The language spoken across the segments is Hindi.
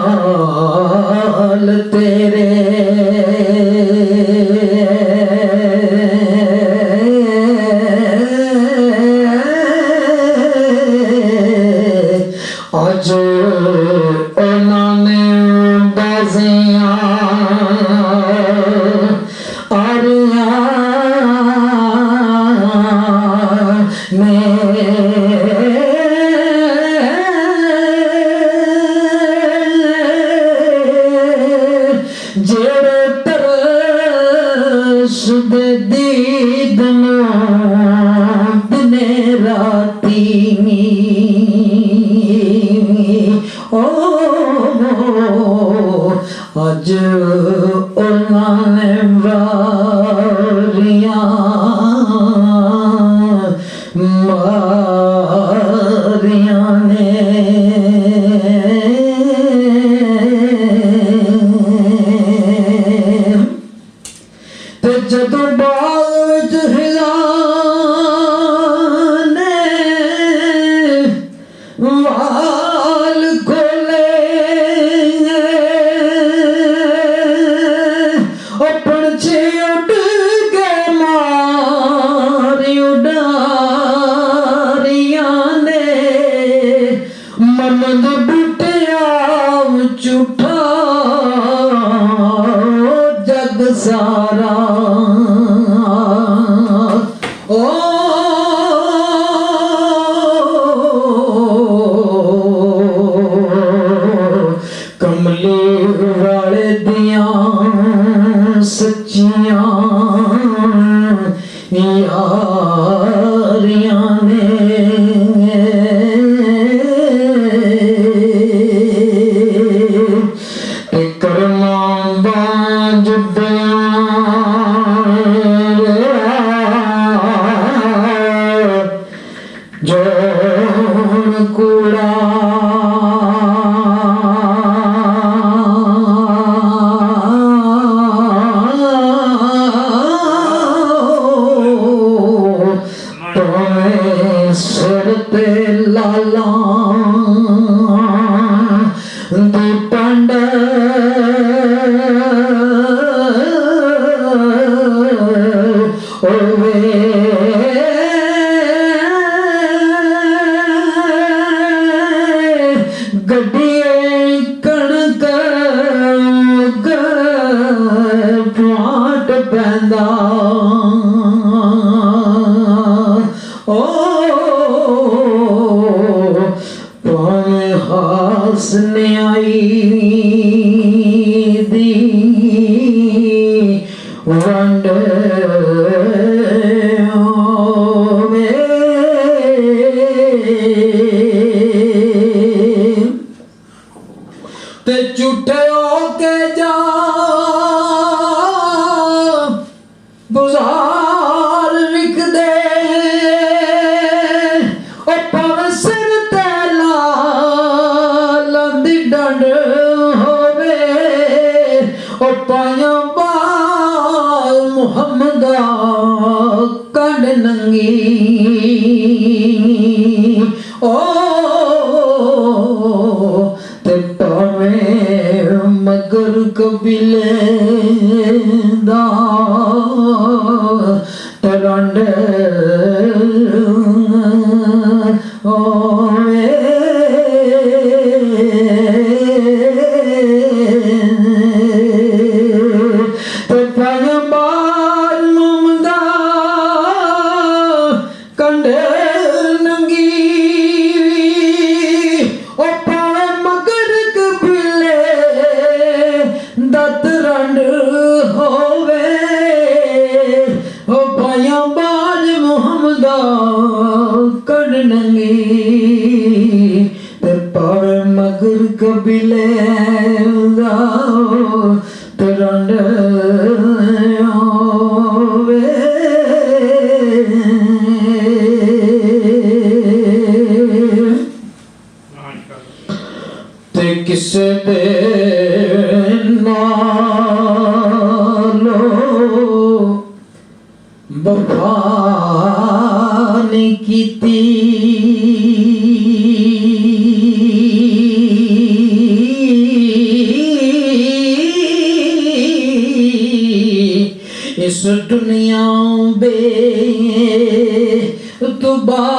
नाल तेरे अज उन्होंने बाजियां जेड़े तरस दे दीद दिने राती ओ अज उन्होंने वारियां मारियां ने जदों बाग विच हिलाने वाल खोले पंछी उड़ के मारी उडारियां ने मन दे बूटिया झूठा जग सारा ओ कमली वाले दियां सच्चियां यारियां ने करना बाज जोन कूड़ा तुम्हें सिर ते लाला दी पंड गड्डिए कणक पाट पैंदा ओ भावें हासने आई दी वंड ते झूठे होके जा बुजार विक दे पर सिर ते लाल दी डंड होवे पाया बाल मुहम्मदा कंड नंगी ओ मगर कबीले दा तरंड होवे ते पाया बाल मुमदा कंड नंगी दत रंड होवे ओ पाया बाज मुहम्मदा कड़ नंगी ते पावे मगर कबीले दा ते रंड होवे ते किसे दे नाल वफा नहीं कीती इस दुनिया बे तुबारी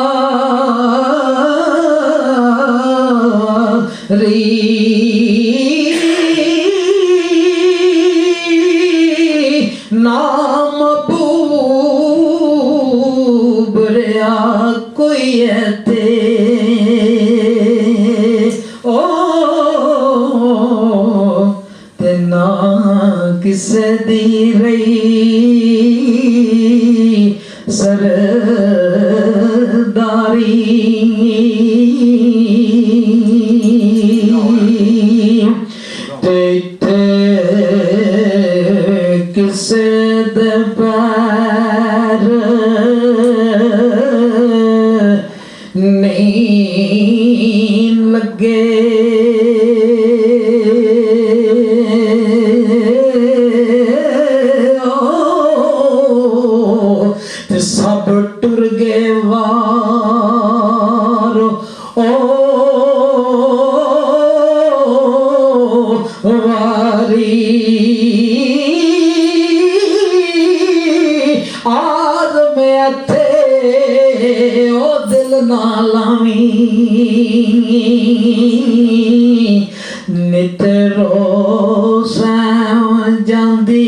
नाम बूबरिया कोई ते ओ ते ना किसे दी रही सरदारी किसे दे पैर नहीं लगे सब टुर गए वार वारी आज में थे ओ दिल ना लावी नित रोज़ जांदी